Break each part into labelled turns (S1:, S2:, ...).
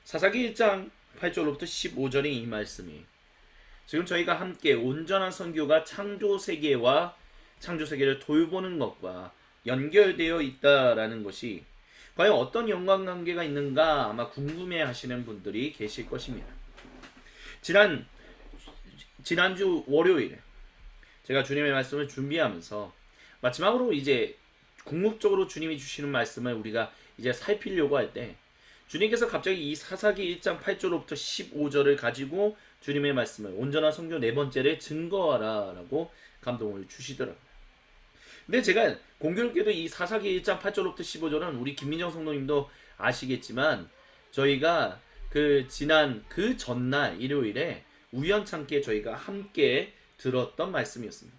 S1: 사사기 1장 8절로부터 15절의 이 말씀이 지금 저희가 함께 온전한 선교가 창조세계를 돌보는 것과 연결되어 있다라는 것이 과연 어떤 연관관계가 있는가 아마 궁금해 하시는 분들이 계실 것입니다. 지난주 월요일에 제가 주님의 말씀을 준비하면서 마지막으로 이제 궁극적으로 주님이 주시는 말씀을 우리가 이제 살피려고 할 때 주님께서 갑자기 이 사사기 1장 8절로부터 15절을 가지고 주님의 말씀을 온전한 성경 네 번째를 증거하라 라고 감동을 주시더라고요. 근데 제가 공교롭게도 이 사사기 1장 8절로부터 15절은 우리 김민정 성도님도 아시겠지만 저희가 지난 그 전날 일요일에 우연찮게 저희가 함께 들었던 말씀이었습니다.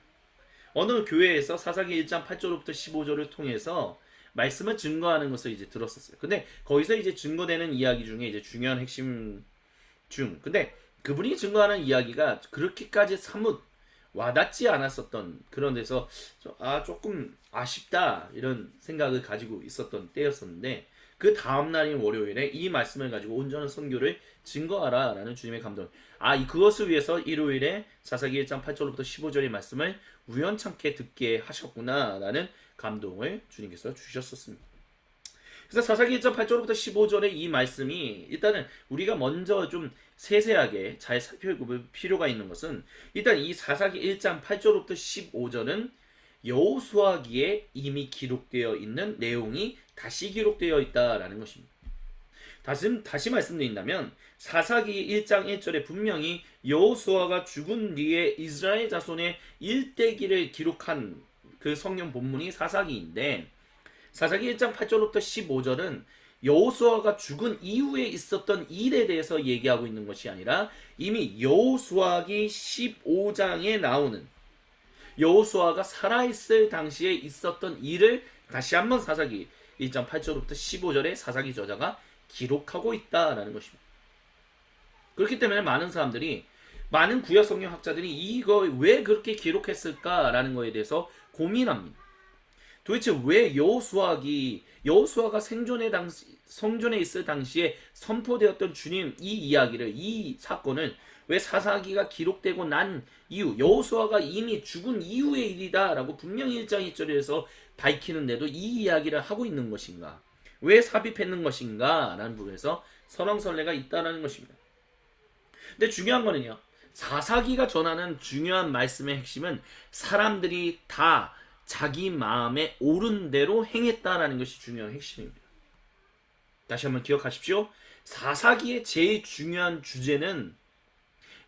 S1: 어느 교회에서 사사기 1장 8절로부터 15절을 통해서 말씀을 증거하는 것을 이제 들었었어요. 근데 거기서 이제 증거되는 이야기 중에 이제 중요한 핵심 근데 그분이 증거하는 이야기가 그렇게까지 사뭇 와닿지 않았었던 그런 데서 조금 아쉽다 이런 생각을 가지고 있었던 때였었는데 그 다음날인 월요일에 이 말씀을 가지고 온전한 선교를 증거하라 라는 주님의 감동. 그것을 위해서 일요일에 사사기 1장 8절부터 15절의 말씀을 우연찮게 듣게 하셨구나 라는 감동을 주님께서 주셨었습니다. 그래서 사사기 1장 8절부터 15절의 이 말씀이 일단은 우리가 먼저 좀 세세하게 잘 살펴볼 필요가 있는 것은 일단 이 사사기 1장 8절부터 15절은 여호수아기에 이미 기록되어 있는 내용이 다시 기록되어 있다라는 것입니다. 다시 말씀드린다면 사사기 1장 1절에 분명히 여호수아가 죽은 뒤에 이스라엘 자손의 일대기를 기록한 그 성경 본문이 사사기인데 사사기 1장 8절부터 15절은 여호수아가 죽은 이후에 있었던 일에 대해서 얘기하고 있는 것이 아니라 이미 여호수아기 15장에 나오는 여호수아가 살아있을 당시에 있었던 일을 다시 한번 사사기 1장 8절부터 15절에 사사기 저자가 기록하고 있다라는 것입니다. 그렇기 때문에 많은 구약 성경 학자들이 이거 왜 그렇게 기록했을까라는 것에 대해서 고민합니다. 도대체 왜 여호수아가 생존에 있을 당시에 선포되었던 주님 이 사건을 왜 사사기가 기록되고 난 이후 여호수아가 이미 죽은 이후의 일이다라고 분명히 1장 1절에서 밝히는데도 이 이야기를 하고 있는 것인가? 왜 삽입했는 것인가? 라는 부분에서 설왕설래가 있다는 것입니다. 근데 중요한 거는요. 사사기가 전하는 중요한 말씀의 핵심은 사람들이 다 자기 마음에 옳은 대로 행했다라는 것이 중요한 핵심입니다. 다시 한번 기억하십시오. 사사기의 제일 중요한 주제는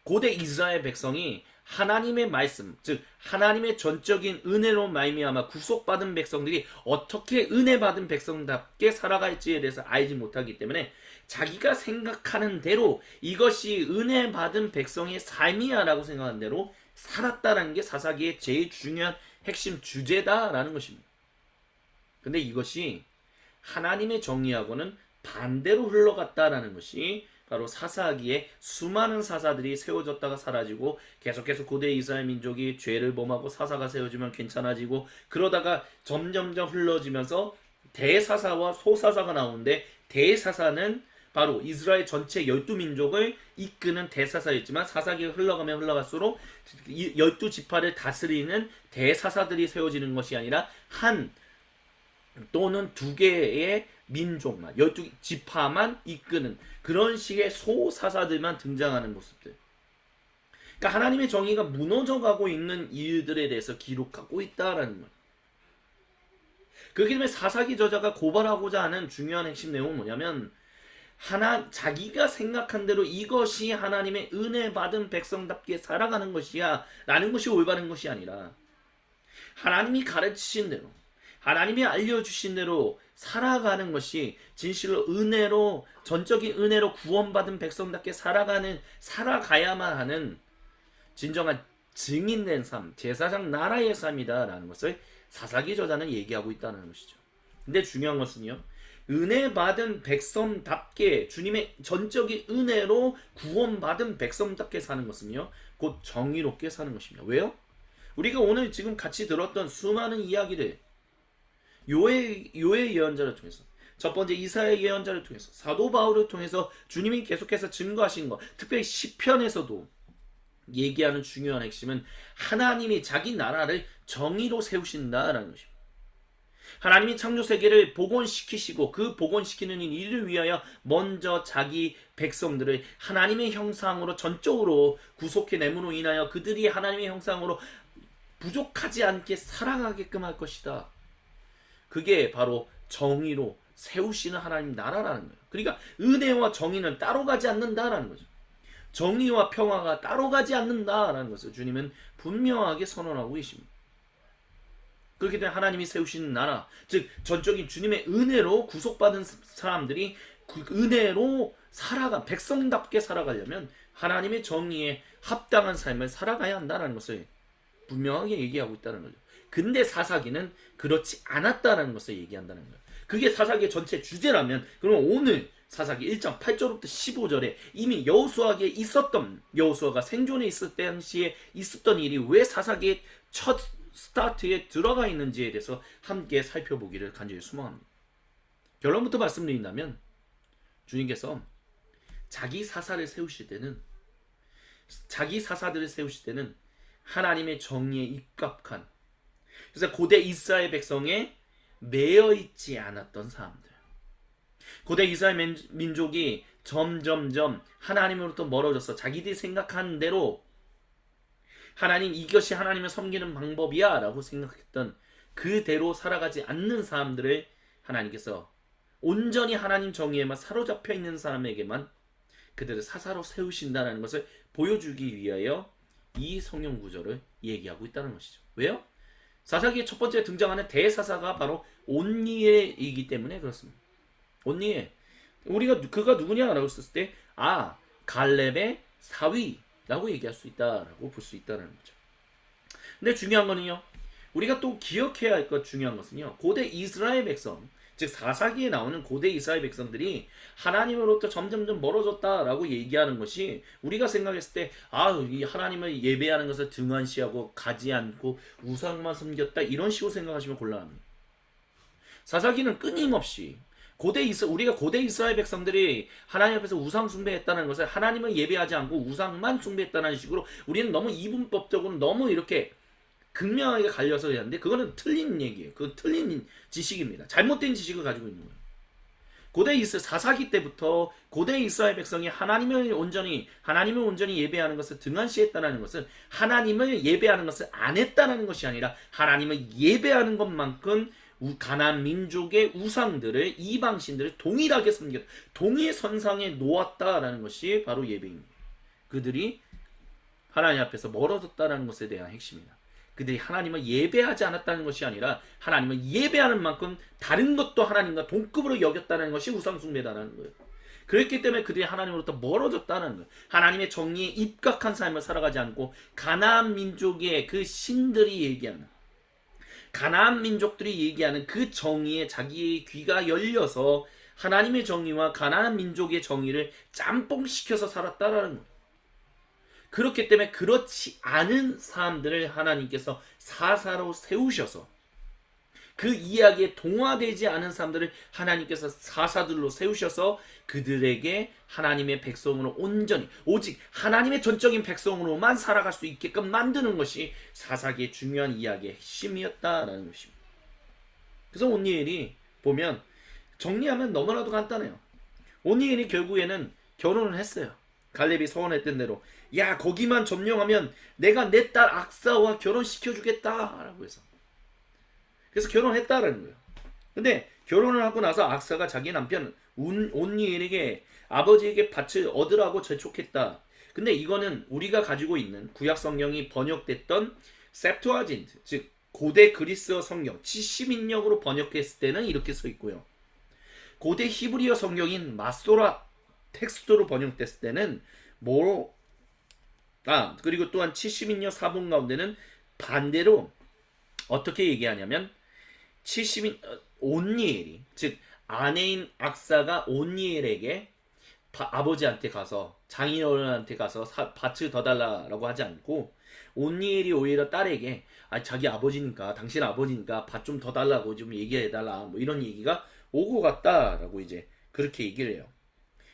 S1: 고대 이스라엘 백성이 하나님의 말씀, 즉 하나님의 전적인 은혜로 말미암아 구속받은 백성들이 어떻게 은혜 받은 백성답게 살아갈지에 대해서 알지 못하기 때문에 자기가 생각하는 대로 이것이 은혜 받은 백성의 삶이야라고 생각하는 대로 살았다라는 게 사사기의 제일 중요한 핵심 주제다라는 것입니다. 근데 이것이 하나님의 정의하고는 반대로 흘러갔다라는 것이 바로 사사기에 수많은 사사들이 세워졌다가 사라지고 계속해서 고대 이스라엘 민족이 죄를 범하고 사사가 세워지면 괜찮아지고 그러다가 점점점 흘러지면서 대사사와 소사사가 나오는데 대사사는 바로 이스라엘 전체 12민족을 이끄는 대사사였지만 사사기가 흘러가면 흘러갈수록 12지파를 다스리는 대사사들이 세워지는 것이 아니라 한 또는 두 개의 민족만 12지파만 이끄는 그런 식의 소사사들만 등장하는 모습들. 그러니까 하나님의 정의가 무너져가고 있는 일들에 대해서 기록하고 있다라는 거예요. 그렇기 때문에 사사기 저자가 고발하고자 하는 중요한 핵심 내용은 뭐냐면 자기가 생각한 대로 이것이 하나님의 은혜 받은 백성답게 살아가는 것이야 라는 것이 올바른 것이 아니라 하나님이 가르치신 대로 하나님이 알려주신 대로 살아가는 것이 진실로 은혜로 전적인 은혜로 구원받은 백성답게 살아가야만 하는 진정한 증인된 삶, 제사장 나라의 삶이다라는 것을 사사기 저자는 얘기하고 있다는 것이죠. 근데 중요한 것은요. 은혜 받은 백성답게 주님의 전적인 은혜로 구원받은 백성답게 사는 것은요. 곧 정의롭게 사는 것입니다. 왜요? 우리가 오늘 지금 같이 들었던 수많은 이야기들 요의 예언자를 통해서 첫 번째 이사야 예언자를 통해서, 사도 바울을 통해서 주님이 계속해서 증거하신 것, 특별히 시편에서도 얘기하는 중요한 핵심은 하나님이 자기 나라를 정의로 세우신다라는 것입니다. 하나님이 창조 세계를 복원시키시고 그 복원시키는 일을 위하여 먼저 자기 백성들을 하나님의 형상으로 전적으로 구속해 내므로 인하여 그들이 하나님의 형상으로 부족하지 않게 살아가게끔 할 것이다. 그게 바로 정의로 세우시는 하나님 나라라는 거예요. 그러니까 은혜와 정의는 따로 가지 않는다라는 거죠. 정의와 평화가 따로 가지 않는다라는 것을 주님은 분명하게 선언하고 계십니다. 그렇기 때문에 하나님이 세우시는 나라, 즉 전적인 주님의 은혜로 구속받은 사람들이 그 은혜로 백성답게 살아가려면 하나님의 정의에 합당한 삶을 살아가야 한다는 것을 분명하게 얘기하고 있다는 거죠. 근데 사사기는 그렇지 않았다는 것을 얘기한다는 거예요. 그게 사사기의 전체 주제라면 그럼 오늘 사사기 1장 8절부터 15절에 이미 여호수아가 생존해 있을 당시에 있었던 일이 왜 사사기의 첫 스타트에 들어가 있는지에 대해서 함께 살펴보기를 간절히 소망합니다. 결론부터 말씀드린다면 주님께서 자기 사사들을 세우실 때는 하나님의 정의에 입각한, 그래서 고대 이스라엘 백성에 매여 있지 않았던 사람들, 고대 이스라엘 민족이 점점점 하나님으로부터 멀어져서 자기들이 생각하는 대로 하나님, 이것이 하나님을 섬기는 방법이야 라고 생각했던 그대로 살아가지 않는 사람들을 하나님께서 온전히 하나님 정의에만 사로잡혀 있는 사람에게만 그들을 사사로 세우신다는 것을 보여주기 위하여 이 성경 구절을 얘기하고 있다는 것이죠. 왜요? 사사기의 첫 번째 등장하는 대사사가 바로 온니엘이기 때문에 그렇습니다. 온니엘, 우리가 그가 누구냐라고 했을 때 갈렙의 사위라고 얘기할 수 있다라고 볼 수 있다는 거죠. 근데 중요한 거는요, 우리가 또 기억해야 할 것 중요한 것은요, 고대 이스라엘 백성, 즉 사사기에 나오는 고대 이스라엘 백성들이 하나님으로부터 점점점 멀어졌다라고 얘기하는 것이 우리가 생각했을 때 이 하나님을 예배하는 것을 등한시하고 가지 않고 우상만 섬겼다 이런 식으로 생각하시면 곤란합니다. 사사기는 끊임없이 우리가 고대 이스라엘 백성들이 하나님 앞에서 우상 숭배했다는 것을 하나님을 예배하지 않고 우상만 숭배했다는 식으로 우리는 너무 이분법적으로 너무 이렇게 극명하게 갈려서 하는데 그거는 틀린 얘기예요. 그건 틀린 지식입니다. 잘못된 지식을 가지고 있는 거예요. 사사기 때부터 고대 이스라엘 백성이 하나님을 온전히 예배하는 것을 등한시했다는 것은 하나님을 예배하는 것을 안 했다는 것이 아니라 하나님을 예배하는 것만큼 가나안 민족의 우상들을, 이방신들을 동일하게 섬겼다, 동일 선상에 놓았다라는 것이 바로 예배입니다. 그들이 하나님 앞에서 멀어졌다는 것에 대한 핵심이다. 그들이 하나님을 예배하지 않았다는 것이 아니라 하나님을 예배하는 만큼 다른 것도 하나님과 동급으로 여겼다는 것이 우상숭배다라는 거예요. 그렇기 때문에 그들이 하나님으로부터 멀어졌다는 거예요. 하나님의 정의에 입각한 삶을 살아가지 않고 가나안 민족의 그 신들이 얘기하는, 가나안 민족들이 얘기하는 그 정의에 자기의 귀가 열려서 하나님의 정의와 가나안 민족의 정의를 짬뽕시켜서 살았다라는 거예요. 그렇기 때문에 그렇지 않은 사람들을 하나님께서 사사로 세우셔서 그 이야기에 동화되지 않은 사람들을 하나님께서 사사들로 세우셔서 그들에게 하나님의 백성으로 온전히 오직 하나님의 전적인 백성으로만 살아갈 수 있게끔 만드는 것이 사사기의 중요한 이야기의 핵심이었다라는 것입니다. 그래서 온니엘이 보면 정리하면 너무나도 간단해요. 온니엘이 결국에는 결혼을 했어요. 갈렙이 서원했던 대로 거기만 점령하면 내가 내 딸 악사와 결혼시켜주겠다 라고 해서 그래서 결혼했다라는 거예요. 근데 결혼을 하고 나서 악사가 자기 남편 온니엘에게 아버지에게 밭을 얻으라고 재촉했다. 근데 이거는 우리가 가지고 있는 구약 성경이 번역됐던 셉투아진트, 즉 고대 그리스어 성경 70인역으로 번역했을 때는 이렇게 써 있고요. 고대 히브리어 성경인 마소라 텍스트로 번역됐을 때는 그리고 또한 70인역 사본 가운데는 반대로 어떻게 얘기하냐면 온니엘이, 즉 아내인 악사가 온니엘에게 아버지한테 가서, 장인어른한테 가서 밭을 더 달라라고 하지 않고 온니엘이 오히려 딸에게 자기 아버지니까, 당신 아버지니까 밭 좀 더 달라고 좀 얘기해달라, 뭐 이런 얘기가 오고 갔다라고 이제 그렇게 얘기를 해요.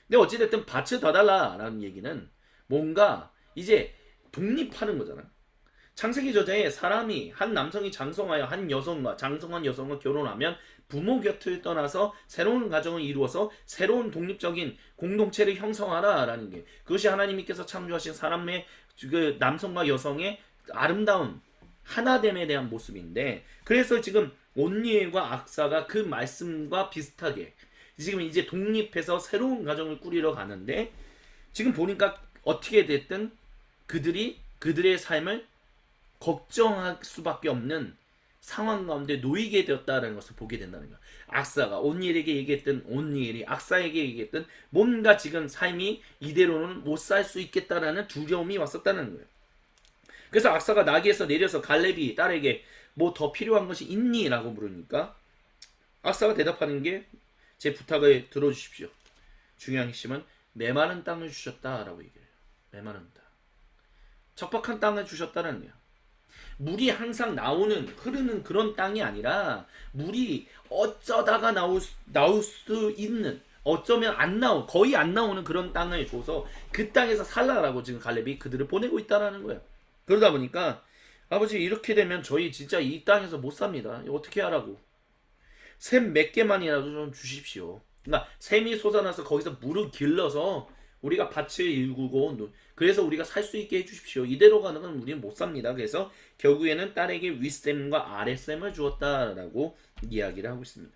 S1: 근데 어찌됐든 밭을 더 달라라는 얘기는 뭔가 이제 독립하는 거잖아. 창세기 저자에 사람이 한 남성이 장성하여 한 여성과 장성한 여성과 결혼하면 부모 곁을 떠나서 새로운 가정을 이루어서 새로운 독립적인 공동체를 형성하라라는 게 그것이 하나님께서 창조하신 사람의 그 남성과 여성의 아름다운 하나됨에 대한 모습인데 그래서 지금 온니엘과 악사가 그 말씀과 비슷하게 지금 이제 독립해서 새로운 가정을 꾸리러 가는데 지금 보니까 어떻게 됐든 그들이 그들의 삶을 걱정할 수밖에 없는 상황 가운데 놓이게 되었다는 것을 보게 된다는 거야. 악사가 온니엘에게 얘기했던 온니엘이 악사에게 얘기했던 뭔가 지금 삶이 이대로는 못 살 수 있겠다라는 두려움이 왔었다는 거예요. 그래서 악사가 나귀에서 내려서 갈렙이 딸에게 뭐 더 필요한 것이 있니? 라고 물으니까 악사가 대답하는 게 제 부탁을 들어주십시오. 중요한 핵심은 메마른 땅을 주셨다라고 얘기해요. 메마른 땅. 척박한 땅을 주셨다는 거야. 물이 항상 나오는 흐르는 그런 땅이 아니라 물이 어쩌다가 나올 수 있는 어쩌면 안 나오 거의 안 나오는 그런 땅을 줘서 그 땅에서 살라라고 지금 갈렙이 그들을 보내고 있다라는 거예요. 그러다 보니까 아버지 이렇게 되면 저희 진짜 이 땅에서 못 삽니다. 어떻게 하라고? 샘 몇 개만이라도 좀 주십시오. 그러니까 샘이 솟아나서 거기서 물을 길러서 우리가 밭을 일구고 그래서 우리가 살 수 있게 해주십시오. 이대로 가는 건 우리는 못 삽니다. 그래서 결국에는 딸에게 윗샘과 아랫샘을 주었다라고 이야기를 하고 있습니다.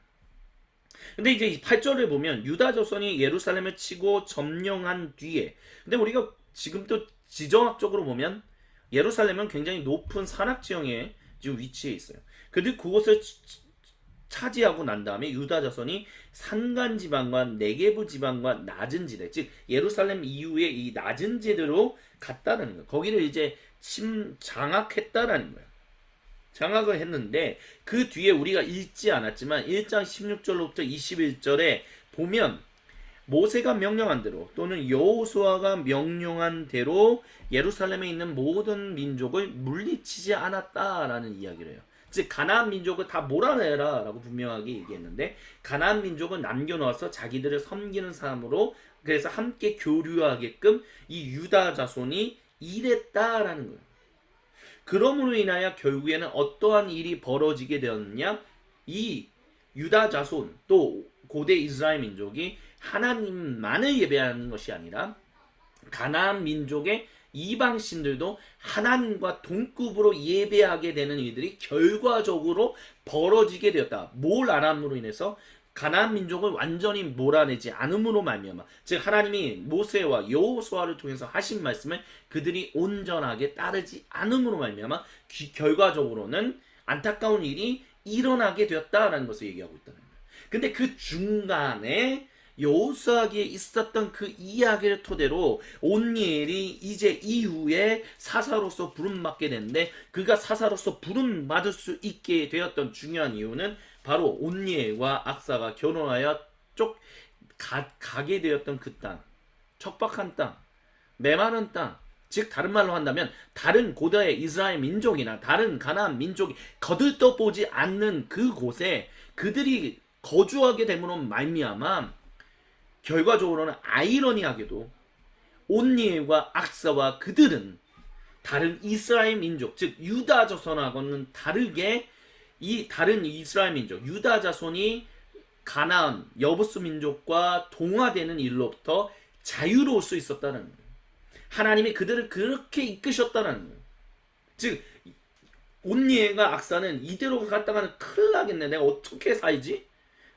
S1: 근데 이제 이 8절을 보면 유다 조선이 예루살렘을 치고 점령한 뒤에 근데 우리가 지금 또 지정학적으로 보면 예루살렘은 굉장히 높은 산악 지형에 지금 위치해 있어요. 근데 그곳을 차지하고 난 다음에 유다 자손이 산간 지방과 네게부 지방과 낮은 지대, 즉 예루살렘 이후에 이 낮은 지대로 갔다라는 거예요. 거기를 이제 장악했다라는 거예요. 장악을 했는데 그 뒤에 우리가 읽지 않았지만 1장 16절로부터 21절에 보면 모세가 명령한 대로 또는 여호수아가 명령한 대로 예루살렘에 있는 모든 민족을 물리치지 않았다라는 이야기를 해요. 즉 가나안 민족을 다 몰아내라 라고 분명하게 얘기했는데 가나안 민족은 남겨놓아서 자기들을 섬기는 사람으로 그래서 함께 교류하게끔 이 유다 자손이 일했다라는 거예요. 그러므로 인하여 결국에는 어떠한 일이 벌어지게 되었느냐, 이 유다 자손 또 고대 이스라엘 민족이 하나님만을 예배하는 것이 아니라 가나안 민족의 이방신들도 하나님과 동급으로 예배하게 되는 일들이 결과적으로 벌어지게 되었다. 뭘 안 함으로 인해서 가나안 민족을 완전히 몰아내지 않음으로 말미암아 즉 하나님이 모세와 여호수아를 통해서 하신 말씀을 그들이 온전하게 따르지 않음으로 말미암아 결과적으로는 안타까운 일이 일어나게 되었다라는 것을 얘기하고 있다는 거예요. 근데 그 중간에 여호수아기에 있었던 그 이야기를 토대로 온니엘이 이제 이후에 사사로서 부름받게 되는데 그가 사사로서 부름받을 수 있게 되었던 중요한 이유는 바로 온니엘과 악사가 결혼하여 가게 되었던 그 땅, 척박한 땅, 메마른 땅, 즉 다른 말로 한다면 다른 고대 이스라엘 민족이나 다른 가나안 민족이 거들떠보지 않는 그곳에 그들이 거주하게 됨으로 말미암아 결과적으로는 아이러니하게도 온니엘과 악사와 그들은 다른 이스라엘 민족 즉 유다 자손하고는 다르게 이 다른 이스라엘 민족 유다 자손이 가나안 여부스 민족과 동화되는 일로부터 자유로울 수 있었다는 거예요. 하나님이 그들을 그렇게 이끄셨다는 거예요. 즉 온니엘과 악사는 이대로 갔다가는 큰일 나겠네. 내가 어떻게 살지?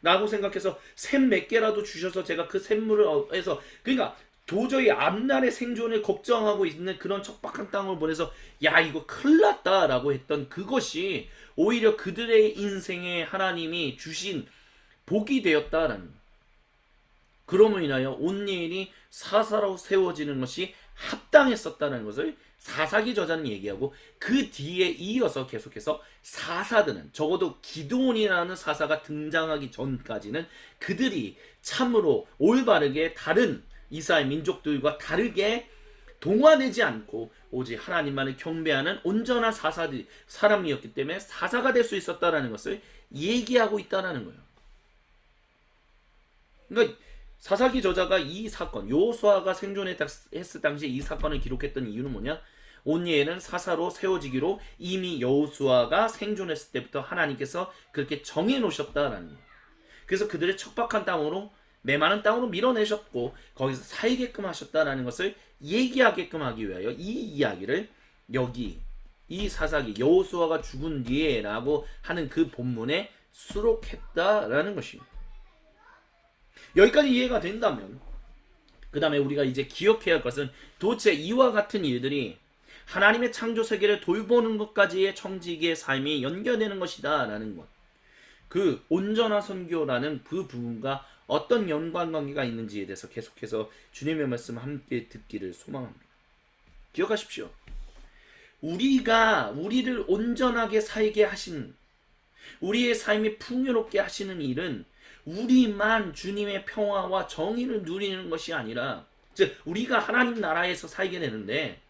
S1: 라고 생각해서 샘 몇 개라도 주셔서 제가 그 샘물을 해서 그러니까 도저히 앞날의 생존을 걱정하고 있는 그런 척박한 땅을 보내서 야 이거 큰일 났다 라고 했던 그것이 오히려 그들의 인생에 하나님이 주신 복이 되었다라는 그럼으로 인하여 온니엘이 사사로 세워지는 것이 합당했었다는 것을 사사기 저자는 얘기하고 그 뒤에 이어서 계속해서 사사들은 적어도 기드온이라는 사사가 등장하기 전까지는 그들이 참으로 올바르게 다른 이스라엘 민족들과 다르게 동화되지 않고 오직 하나님만을 경배하는 온전한 사람이었기 때문에 사사가 될 수 있었다는 것을 얘기하고 있다는 거예요. 그러니까 사사기 저자가 이 사건, 여호수아가 생존했을 당시에 이 사건을 기록했던 이유는 뭐냐? 온니엘은 사사로 세워지기로 이미 여호수아가 생존했을 때부터 하나님께서 그렇게 정해 놓으셨다라는 거예요. 그래서 그들의 척박한 땅으로, 메마른 땅으로 밀어내셨고 거기서 살게끔 하셨다라는 것을 얘기하게끔 하기 위하여 이 이야기를 여기 이 사사기 여호수아가 죽은 뒤에라고 하는 그 본문에 수록했다라는 것입니다. 여기까지 이해가 된다면 그 다음에 우리가 이제 기억해야 할 것은 도대체 이와 같은 일들이 하나님의 창조 세계를 돌보는 것까지의 청지기의 삶이 연결되는 것이다 라는 것, 그 온전한 선교라는 그 부분과 어떤 연관관계가 있는지에 대해서 계속해서 주님의 말씀을 함께 듣기를 소망합니다. 기억하십시오. 우리를 온전하게 살게 하신, 우리의 삶이 풍요롭게 하시는 일은 우리만 주님의 평화와 정의를 누리는 것이 아니라, 즉 우리가 하나님 나라에서 살게 되는데,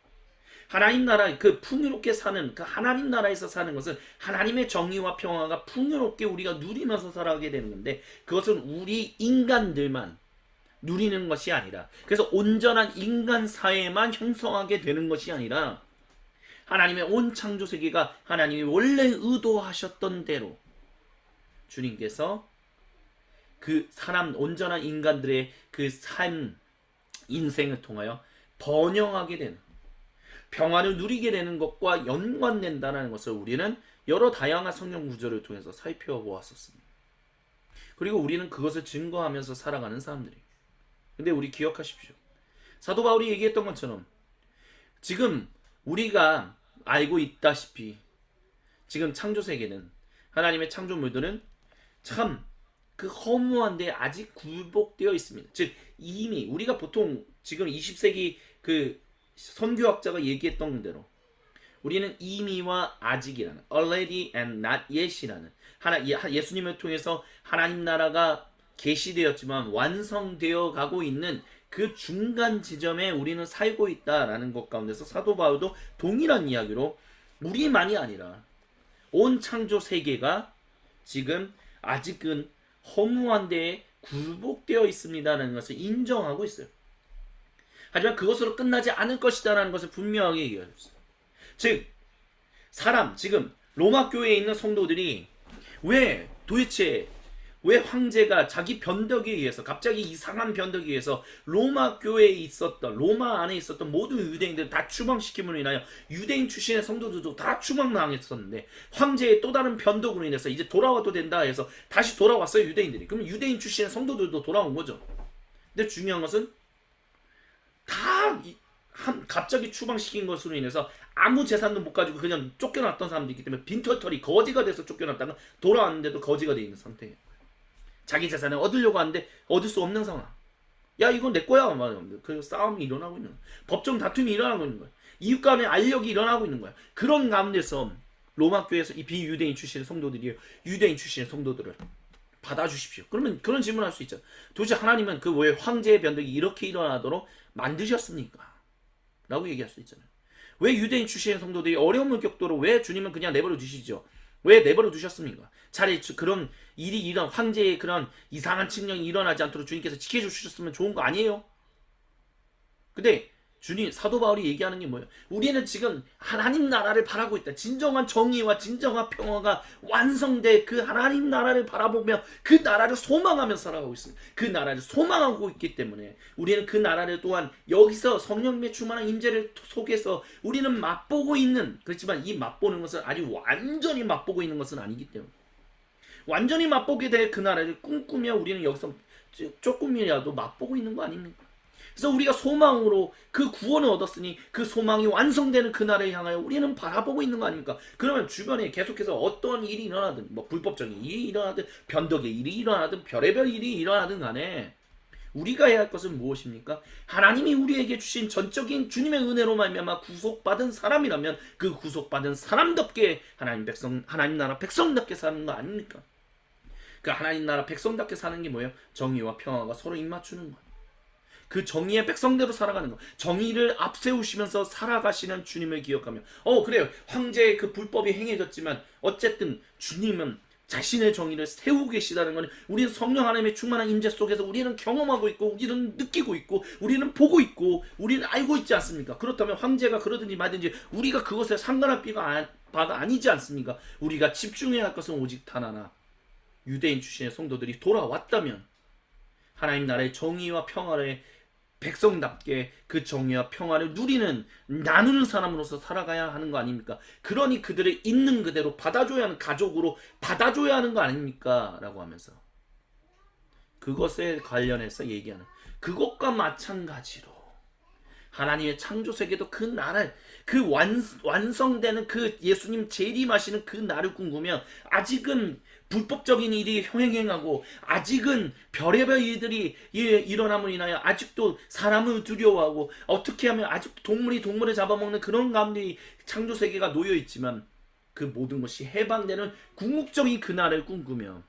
S1: 하나님 나라 그 풍요롭게 사는 그 하나님 나라에서 사는 것은 하나님의 정의와 평화가 풍요롭게 우리가 누리면서 살아가게 되는 건데, 그것은 우리 인간들만 누리는 것이 아니라, 그래서 온전한 인간 사회만 형성하게 되는 것이 아니라 하나님의 온 창조 세계가 하나님이 원래 의도하셨던 대로 주님께서 그 사람, 온전한 인간들의 그 삶, 인생을 통하여 번영하게 되는, 평화를 누리게 되는 것과 연관된다는 것을 우리는 여러 다양한 성경 구절을 통해서 살펴보았었습니다. 그리고 우리는 그것을 증거하면서 살아가는 사람들이에요. 근데 우리 기억하십시오. 사도 바울이 얘기했던 것처럼 지금 우리가 알고 있다시피 지금 창조세계는, 하나님의 창조물들은 참 그 허무한데 아직 굴복되어 있습니다. 즉 이미 우리가 보통 지금 20세기 그 선교학자가 얘기했던 대로 우리는 이미와 아직이라는, already and not yet이라는, 예수님을 통해서 하나님 나라가 계시되었지만 완성되어 가고 있는 그 중간 지점에 우리는 살고 있다라는 것 가운데서 사도 바울도 동일한 이야기로 우리만이 아니라 온 창조 세계가 지금 아직은 허무한 데에 굴복되어 있습니다라는 것을 인정하고 있어요. 하지만 그것으로 끝나지 않을 것이다라는 것을 분명하게 얘기했어요. 즉 지금 로마 교회에 있는 성도들이 도대체 왜 황제가 자기 변덕에 의해서, 갑자기 이상한 변덕에 의해서 로마 안에 있었던 모든 유대인들 다 추방시킴으로 인하여 유대인 출신의 성도들도 다 추방당했었는데, 황제의 또 다른 변덕으로 인해서 이제 돌아와도 된다 해서 다시 돌아왔어요, 유대인들이. 그럼 유대인 출신의 성도들도 돌아온 거죠. 근데 중요한 것은 갑자기 추방시킨 것으로 인해서 아무 재산도 못 가지고 그냥 쫓겨났던 사람도 있기 때문에 빈털털이 거지가 돼서 쫓겨났다가 돌아왔는데도 거지가 돼 있는 상태예요. 자기 재산을 얻으려고 하는데 얻을 수 없는 상황. 야, 이건 내 거야. 그 싸움이 일어나고 있는 거야. 법정 다툼이 일어나고 있는 거야. 이웃 간의 알력이 일어나고 있는 거야. 그런 가운데서 로마 교회에서 이 비유대인 출신의 성도들이 유대인 출신의 성도들을 받아주십시오. 그러면 그런 질문을 할 수 있죠. 도대체 하나님은 그 왜 황제의 변덕이 이렇게 일어나도록 만드셨습니까? 라고 얘기할 수 있잖아요. 왜 유대인 출신의 성도들이 어려움을 겪도록 왜 주님은 그냥 내버려 두시죠? 왜 내버려 두셨습니까? 차라리 그런 황제의 그런 이상한 칙령이 일어나지 않도록 주님께서 지켜주셨으면 좋은 거 아니에요? 근데 사도 바울이 얘기하는 게 뭐예요? 우리는 지금 하나님 나라를 바라고 있다. 진정한 정의와 진정한 평화가 완성돼 그 하나님 나라를 바라보며 그 나라를 소망하며 살아가고 있습니다. 그 나라를 소망하고 있기 때문에 우리는 그 나라를 또한 여기서 성령님의 충만한 임재를 속에서 우리는 맛보고 있는, 그렇지만 이 맛보는 것은 아직 완전히 맛보고 있는 것은 아니기 때문에, 완전히 맛보게 될 그 나라를 꿈꾸며 우리는 여기서 조금이라도 맛보고 있는 거 아닙니까? 그래서 우리가 소망으로 그 구원을 얻었으니 그 소망이 완성되는 그 날을 향하여 우리는 바라보고 있는 거 아닙니까? 그러면 주변에 계속해서 어떤 일이 일어나든, 불법적인 일이 일어나든, 변덕의 일이 일어나든, 별의별 일이 일어나든 간에 우리가 해야 할 것은 무엇입니까? 하나님이 우리에게 주신 전적인 주님의 은혜로 말미암아 구속받은 사람이라면 그 구속받은 사람답게 하나님 나라 백성답게 사는 거 아닙니까? 그 하나님 나라 백성답게 사는 게 뭐예요? 정의와 평화가 서로 입맞추는 거. 그 정의의 백성대로 살아가는 것, 정의를 앞세우시면서 살아가시는 주님을 기억하며, 그래요, 황제의 그 불법이 행해졌지만 어쨌든 주님은 자신의 정의를 세우고 계시다는 것은 우리는 성령 하나님의 충만한 임재 속에서 우리는 경험하고 있고 우리는 느끼고 있고 우리는 보고 있고 우리는 알고 있지 않습니까? 그렇다면 황제가 그러든지 말든지 우리가 그것에 상관할 바가 아니지 않습니까? 우리가 집중해야 할 것은 오직 단 하나, 유대인 출신의 성도들이 돌아왔다면 하나님 나라의 정의와 평화를 백성답게 그 정의와 평화를 누리는 나누는 사람으로서 살아가야 하는 거 아닙니까? 그러니 그들을 있는 그대로 받아줘야 하는, 가족으로 받아줘야 하는 거 아닙니까? 라고 하면서 그것에 관련해서 얘기하는, 그것과 마찬가지로 하나님의 창조 세계도 그 나라, 그 완성되는 그 예수님 재림하시는 그 날을 꿈꾸며 아직은 불법적인 일이 행행하고 아직은 별의별 일들이 일어남으로 인하여 아직도 사람을 두려워하고 어떻게 하면 아직 동물이 동물을 잡아먹는 그런 가운데 창조 세계가 놓여 있지만 그 모든 것이 해방되는 궁극적인 그날을 꿈꾸며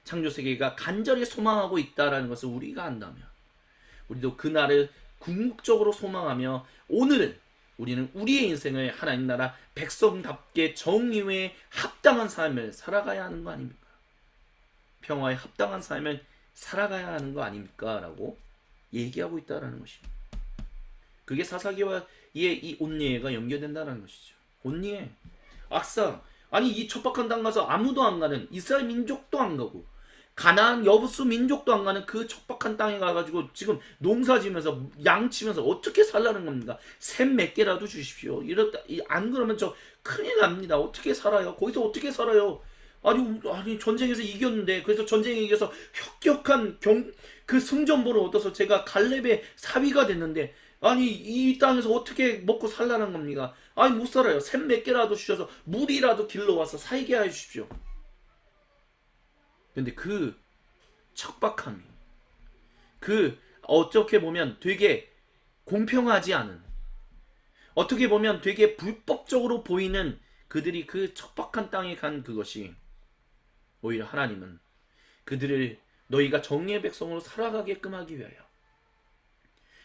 S1: 창조 세계가 간절히 소망하고 있다라는 것을 우리가 안다면 우리도 그날을 궁극적으로 소망하며 오늘은 우리는 우리의 인생을 하나님 나라 백성답게 정의에 합당한 삶을 살아가야 하는 거 아닙니까? 평화에 합당한 삶을 살아가야 하는 거 아닙니까? 라고 얘기하고 있다는 것입니다. 그게 사사기와 이 온니에가 연결된다는 것이죠. 온니에, 악사, 아니 이 척박한 땅 가서 아무도 안 가는, 이스라엘 민족도 안 가고 가나안 여부수 민족도 안 가는 그 척박한 땅에 가가지고 지금 농사 지면서 양 치면서 어떻게 살라는 겁니까? 샘 몇 개라도 주십시오. 이렇다, 안 그러면 저 큰일 납니다. 어떻게 살아요? 거기서 어떻게 살아요? 아니 전쟁에서 이겼는데, 그래서 전쟁에 이겨서 혁혁한 그 승전보를 얻어서 제가 갈렙의 사위가 됐는데 아니 이 땅에서 어떻게 먹고 살라는 겁니까? 아니 못 살아요. 샘 몇 개라도 주셔서 물이라도 길러와서 살게 해 주십시오. 근데 그 척박함이, 그 어떻게 보면 되게 공평하지 않은, 어떻게 보면 되게 불법적으로 보이는 그들이 그 척박한 땅에 간 그것이 오히려 하나님은 그들을 너희가 정의의 백성으로 살아가게끔 하기 위하여,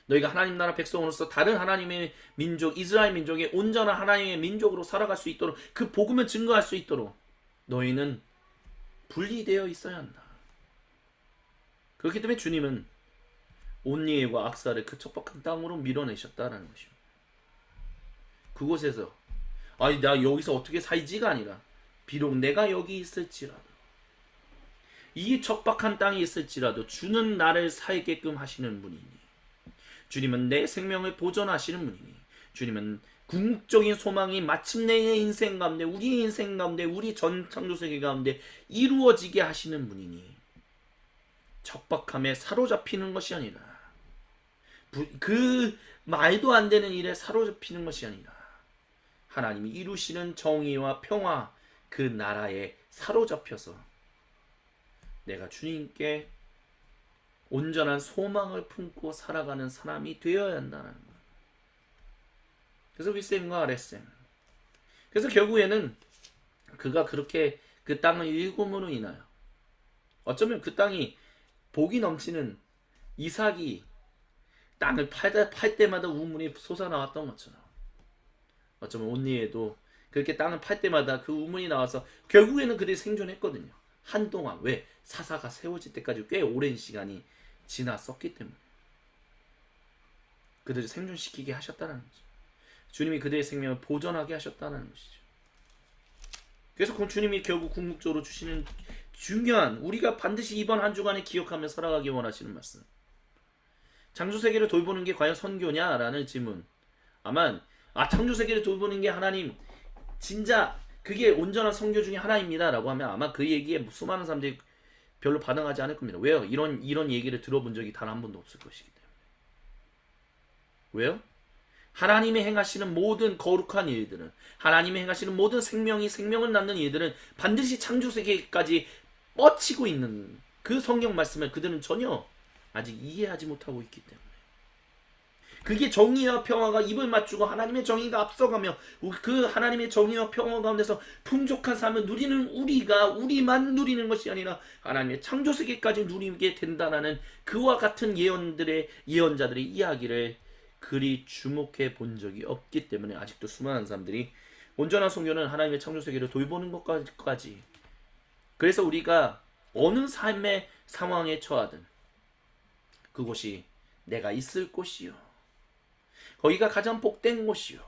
S1: 너희가 하나님 나라 백성으로서 다른 하나님의 민족, 이스라엘 민족의 온전한 하나님의 민족으로 살아갈 수 있도록, 그 복음을 증거할 수 있도록 너희는 분리되어 있어야 한다. 그렇기 때문에 주님은 온니엘과 악사를 그 척박한 땅으로 밀어내셨다라는 것입니다. 그곳에서 아니 나 여기서 어떻게 살지가 아니라 비록 내가 여기 있을지라도, 이 척박한 땅에 있을지라도 주는 나를 살게끔 하시는 분이니, 주님은 내 생명을 보존하시는 분이니, 주님은 궁극적인 소망이 마침내 내 인생 가운데, 우리의 인생 가운데, 우리 전 창조세계 가운데 이루어지게 하시는 분이니 척박함에 사로잡히는 것이 아니라, 그 말도 안 되는 일에 사로잡히는 것이 아니라 하나님이 이루시는 정의와 평화, 그 나라에 사로잡혀서 내가 주님께 온전한 소망을 품고 살아가는 사람이 되어야 한다는 것. 그래서 윗셈과 아랫셈. 그래서 결국에는 그가 그렇게 그 땅을 일굼으로 인하여 어쩌면 그 땅이 복이 넘치는 이삭이 땅을 팔 때마다 우물이 솟아나왔던 것처럼, 어쩌면 온니에도 그렇게 땅을 팔 때마다 그 우물이 나와서 결국에는 그들이 생존했거든요. 한동안. 왜? 사사가 세워질 때까지 꽤 오랜 시간이 지났었기 때문에 그들을 생존시키게 하셨다는 거죠. 주님이 그들의 생명을 보존하게 하셨다는 것이죠. 그래서 그 주님이 결국 궁극적으로 주시는 중요한, 우리가 반드시 이번 한 주간에 기억하며 살아가기 원하시는 말씀, 창조세계를 돌보는 게 과연 선교냐라는 질문. 아마 창조세계를 돌보는 게 하나님 진짜 그게 온전한 선교 중에 하나입니다 라고 하면 아마 그 얘기에 수많은 사람들이 별로 반응하지 않을 겁니다. 왜요? 이런 얘기를 들어본 적이 단 한 번도 없을 것이기 때문에. 왜요? 하나님이 행하시는 모든 거룩한 일들은, 하나님이 행하시는 모든 생명을 낳는 일들은 반드시 창조세계까지 뻗치고 있는 그 성경 말씀을 그들은 전혀 아직 이해하지 못하고 있기 때문에, 그게 정의와 평화가 입을 맞추고 하나님의 정의가 앞서가며 그 하나님의 정의와 평화 가운데서 풍족한 삶을 누리는 우리만 누리는 것이 아니라 하나님의 창조세계까지 누리게 된다는 그와 같은 예언자들의 이야기를 그리 주목해 본 적이 없기 때문에 아직도 수많은 사람들이 온전한 성교는 하나님의 창조세계를 돌보는 것까지 그래서 우리가 어느 삶의 상황에 처하든 그곳이 내가 있을 곳이요. 거기가 가장 복된 곳이요.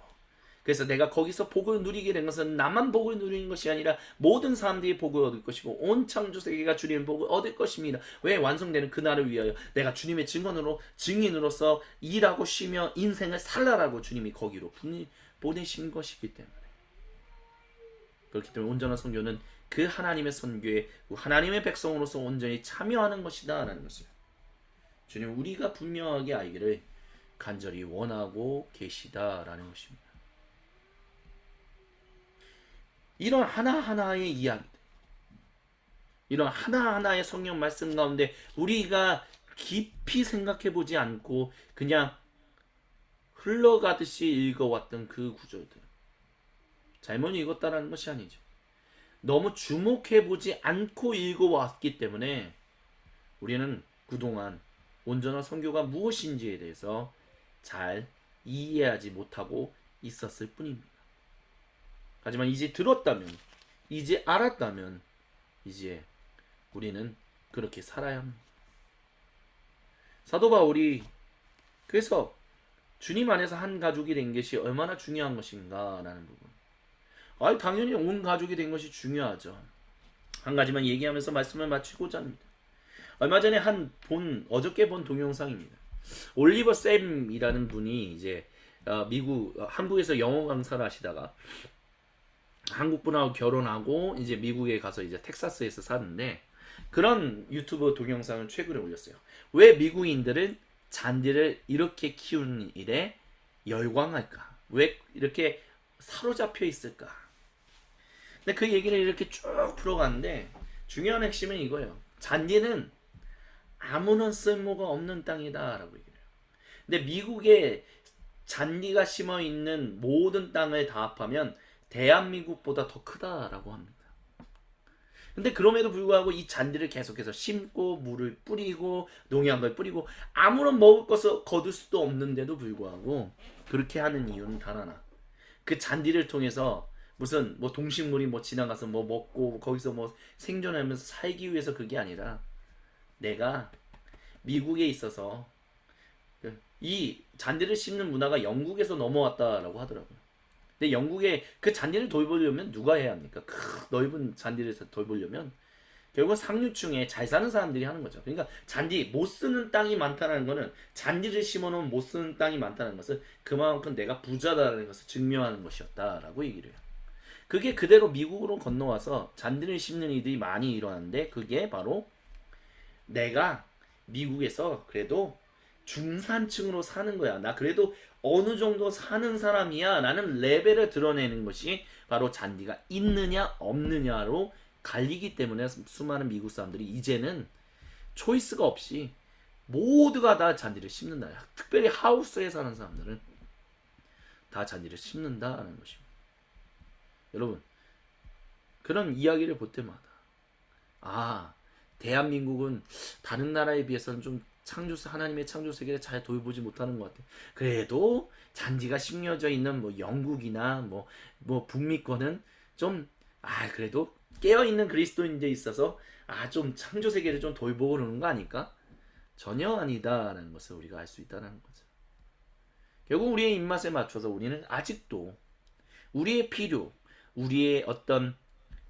S1: 그래서 내가 거기서 복을 누리게 된 것은 나만 복을 누리는 것이 아니라 모든 사람들이 복을 얻을 것이고 온 창조 세계가 주님의 복을 얻을 것입니다. 왜? 완성되는 그날을 위하여 내가 주님의 증인으로서 일하고 쉬며 인생을 살라라고 주님이 거기로 보내신 것이기 때문에. 그렇기 때문에 온전한 선교는 그 하나님의 선교에 하나님의 백성으로서 온전히 참여하는 것이다 라는 것을 주님 우리가 분명하게 알기를 간절히 원하고 계시다라는 것입니다. 이런 하나하나의 이야기들, 이런 하나하나의 성경 말씀 가운데 우리가 깊이 생각해 보지 않고 그냥 흘러가듯이 읽어왔던 그 구절들, 잘못 읽었다라는 것이 아니죠. 너무 주목해 보지 않고 읽어왔기 때문에 우리는 그동안 온전한 선교가 무엇인지에 대해서 잘 이해하지 못하고 있었을 뿐입니다. 하지만 이제 들었다면, 이제 알았다면 이제 우리는 그렇게 살아야 합니다. 사도 바울이 그래서 주님 안에서 한 가족이 된 것이 얼마나 중요한 것인가라는 부분. 당연히 온 가족이 된 것이 중요하죠. 한 가지만 얘기하면서 말씀을 마치고자 합니다. 얼마 전에 어저께 본 동영상입니다. 올리버 샘이라는 분이 이제 한국에서 영어 강사를 하시다가 한국 분하고 결혼하고 이제 미국에 가서 이제 텍사스에서 사는데 그런 유튜브 동영상을 최근에 올렸어요. 왜 미국인들은 잔디를 이렇게 키우는 일에 열광할까? 왜 이렇게 사로잡혀 있을까? 근데 그 얘기를 이렇게 쭉 풀어가는데 중요한 핵심은 이거예요. 잔디는 아무런 쓸모가 없는 땅이다라고 얘기해요. 근데 미국에 잔디가 심어 있는 모든 땅을 다 합하면 대한민국보다 더 크다라고 합니다. 근데 그럼에도 불구하고 이 잔디를 계속해서 심고 물을 뿌리고 농약을 뿌리고 아무런 먹을 것을 거둘 수도 없는데도 불구하고 그렇게 하는 이유는 단 하나. 그 잔디를 통해서 무슨 뭐 동식물이 뭐 지나가서 뭐 먹고 거기서 뭐 생존하면서 살기 위해서 그게 아니라 내가 미국에 있어서 이 잔디를 심는 문화가 영국에서 넘어왔다라고 하더라고요. 근데 영국에 그 잔디를 돌보려면 누가 해야 합니까? 넓은 잔디를 돌보려면 결국은 상류층에 잘 사는 사람들이 하는 거죠. 그러니까 잔디 못 쓰는 땅이 많다는 거는 잔디를 심어놓은 못 쓰는 땅이 많다는 것은 그만큼 내가 부자다라는 것을 증명하는 것이었다라고 얘기를 해요. 그게 그대로 미국으로 건너와서 잔디를 심는 일들이 많이 일어나는데 그게 바로 내가 미국에서 그래도 중산층으로 사는 거야. 나 그래도 어느 정도 사는 사람이야 라는 레벨을 드러내는 것이 바로 잔디가 있느냐 없느냐로 갈리기 때문에 수많은 미국 사람들이 이제는 초이스가 없이 모두가 다 잔디를 심는다. 특별히 하우스에 사는 사람들은 다 잔디를 심는다는 것입니다. 여러분 그런 이야기를 볼 때마다 대한민국은 다른 나라에 비해서는 좀 하나님의 창조 세계를 잘 돌보지 못하는 것 같아요. 그래도 잔디가 심겨져 있는 뭐 영국이나 뭐 북미권은 좀 그래도 깨어 있는 그리스도인들에 있어서 좀 창조 세계를 좀 돌보고 그러는 거 아닐까? 전혀 아니다라는 것을 우리가 알 수 있다는 거죠. 결국 우리의 입맛에 맞춰서 우리는 아직도 우리의 필요, 우리의 어떤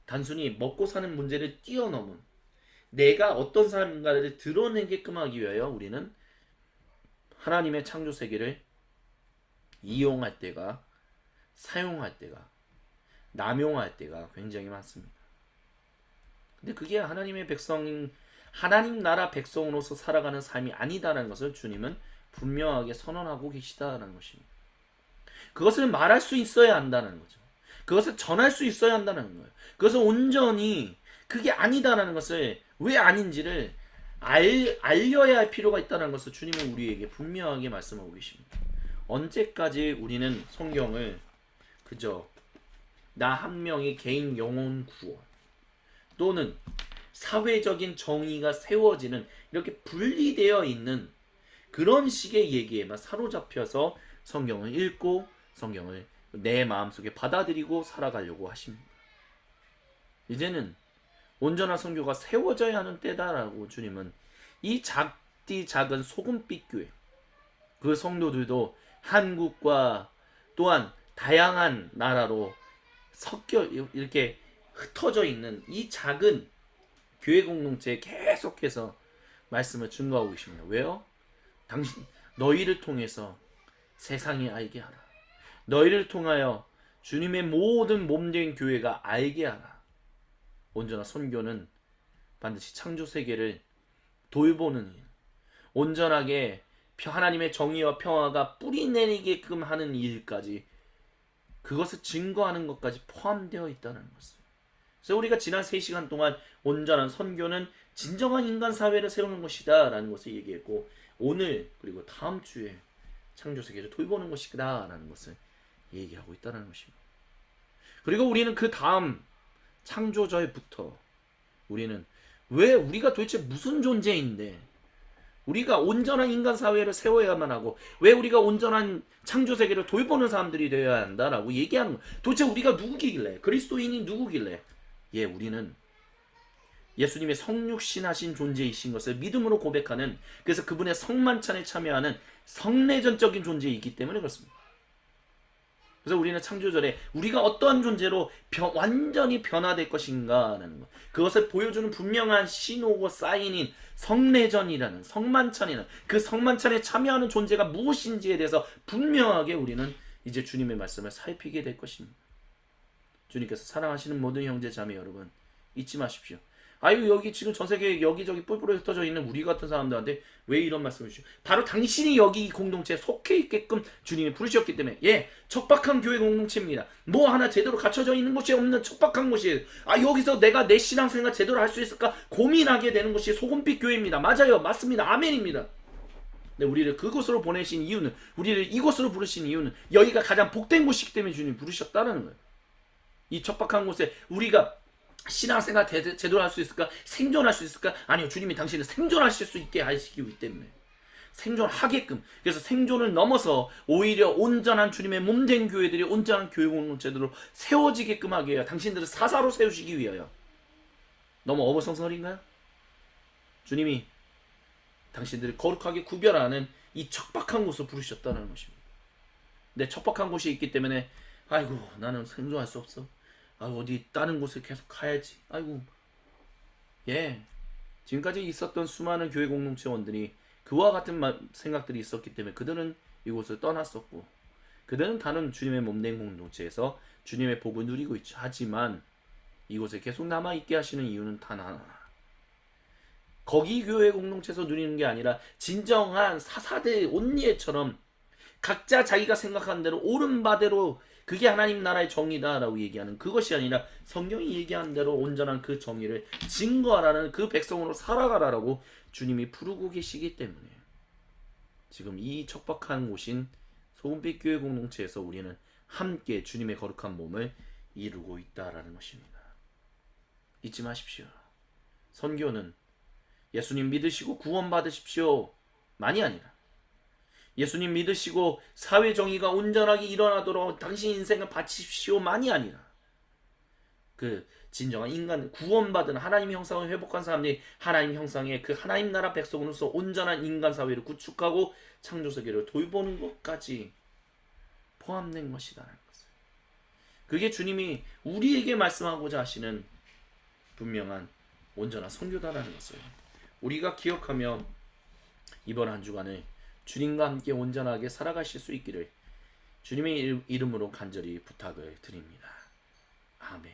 S1: 단순히 먹고 사는 문제를 뛰어넘은 내가 어떤 사람인가를 드러내게끔 하기 위하여 우리는 하나님의 창조 세계를 이용할 때가 사용할 때가 남용할 때가 굉장히 많습니다. 근데 그게 하나님의 백성인 하나님 나라 백성으로서 살아가는 삶이 아니다라는 것을 주님은 분명하게 선언하고 계시다라는 것입니다. 그것을 말할 수 있어야 한다는 거죠. 그것을 전할 수 있어야 한다는 거예요. 그것을 온전히 그게 아니다라는 것을 왜 아닌지를 알려야 할 필요가 있다는 것을 주님은 우리에게 분명하게 말씀하고 계십니다. 언제까지 우리는 성경을 그저 나 한 명의 개인 영혼 구원 또는 사회적인 정의가 세워지는 이렇게 분리되어 있는 그런 식의 얘기에만 사로잡혀서 성경을 읽고 성경을 내 마음속에 받아들이고 살아가려고 하십니다. 이제는 온전한 선교가 세워져야 하는 때다라고 주님은 이 작디 작은 소금빛 교회 그 성도들도 한국과 또한 다양한 나라로 섞여 이렇게 흩어져 있는 이 작은 교회 공동체에 계속해서 말씀을 증거하고 계십니다. 왜요? 당신 너희를 통해서 세상이 알게 하라. 너희를 통하여 주님의 모든 몸된 교회가 알게 하라. 온전한 선교는 반드시 창조 세계를 돌보는 일, 온전하게 하나님의 정의와 평화가 뿌리내리게끔 하는 일까지 그것을 증거하는 것까지 포함되어 있다는 것을. 그래서 우리가 지난 3시간 동안 온전한 선교는 진정한 인간 사회를 세우는 것이다 라는 것을 얘기했고, 오늘 그리고 다음 주에 창조 세계를 돌보는 것이다 라는 것을 얘기하고 있다는 것입니다. 그리고 우리는 그 다음 창조절부터 우리는 왜 우리가 도대체 무슨 존재인데 우리가 온전한 인간 사회를 세워야만 하고 왜 우리가 온전한 창조 세계를 돌보는 사람들이 되어야 한다라고 얘기하는 거. 도대체 우리가 누구길래? 그리스도인이 누구길래? 예, 우리는 예수님의 성육신하신 존재이신 것을 믿음으로 고백하는, 그래서 그분의 성만찬에 참여하는 성내전적인 존재이기 때문에 그렇습니다. 그래서 우리는 창조절에 우리가 어떠한 존재로 완전히 변화될 것인가라는 것, 그것을 보여주는 분명한 신호고 사인인 성내전이라는 성만찬이라는 그 성만찬에 참여하는 존재가 무엇인지에 대해서 분명하게 우리는 이제 주님의 말씀을 살피게 될 것입니다. 주님께서 사랑하시는 모든 형제 자매 여러분, 잊지 마십시오. 아유, 여기 지금 전 세계 여기저기 뿔뿔이 흩어져 있는 우리 같은 사람들한테 왜 이런 말씀을 주시죠? 바로 당신이 여기 이 공동체에 속해 있게끔 주님이 부르셨기 때문에, 예, 척박한 교회 공동체입니다. 뭐 하나 제대로 갖춰져 있는 곳이 없는 척박한 곳이에요. 아, 여기서 내가 내 신앙생활 제대로 할 수 있을까 고민하게 되는 곳이 소금빛 교회입니다. 맞아요, 맞습니다, 아멘입니다. 네, 우리를 그곳으로 보내신 이유는, 우리를 이곳으로 부르신 이유는 여기가 가장 복된 곳이기 때문에 주님이 부르셨다는 거예요. 이 척박한 곳에 우리가 신앙생활 제대로 할 수 있을까? 생존할 수 있을까? 아니요, 주님이 당신을 생존하실 수 있게 하시기 때문에 생존하게끔, 그래서 생존을 넘어서 오히려 온전한 주님의 몸된 교회들이 온전한 교회 공동체들로 세워지게끔 하기 위하여 당신들을 사사로 세우시기 위하여. 너무 어버성설인가요? 주님이 당신들을 거룩하게 구별하는 이 척박한 곳을 부르셨다는 것입니다. 내 척박한 곳이 있기 때문에 아이고, 나는 생존할 수 없어. 아, 어디 다른 곳에 계속 가야지. 아이고. 예. 지금까지 있었던 수많은 교회 공동체원들이 그와 같은 생각들이 있었기 때문에 그들은 이곳을 떠났었고, 그들은 다른 주님의 몸된 공동체에서 주님의 복을 누리고 있죠. 하지만 이곳에 계속 남아있게 하시는 이유는 단 하나. 거기 교회 공동체에서 누리는 게 아니라 진정한 사사대 온리에처럼 각자 자기가 생각하는 대로 옳은 바대로, 그게 하나님 나라의 정의다라고 얘기하는 그것이 아니라 성경이 얘기하는 대로 온전한 그 정의를 증거하라는 그 백성으로 살아가라라고 주님이 부르고 계시기 때문에 지금 이 척박한 곳인 소금빛 교회 공동체에서 우리는 함께 주님의 거룩한 몸을 이루고 있다라는 것입니다. 잊지 마십시오. 선교는 예수님 믿으시고 구원받으십시오 만이 아니라 예수님 믿으시고 사회 정의가 온전하게 일어나도록 당신 인생을 바치십시오 만이 아니라, 그 진정한 인간 구원받은 하나님 형상을 회복한 사람들이 하나님 형상의 그 하나님 나라 백성으로서 온전한 인간 사회를 구축하고 창조 세계를 돌보는 것까지 포함된 것이다라는 것을, 그게 주님이 우리에게 말씀하고자 하시는 분명한 온전한 선교다라는 것을 우리가 기억하며 이번 한 주간을 주님과 함께 온전하게 살아가실 수 있기를 주님의 이름으로 간절히 부탁을 드립니다. 아멘.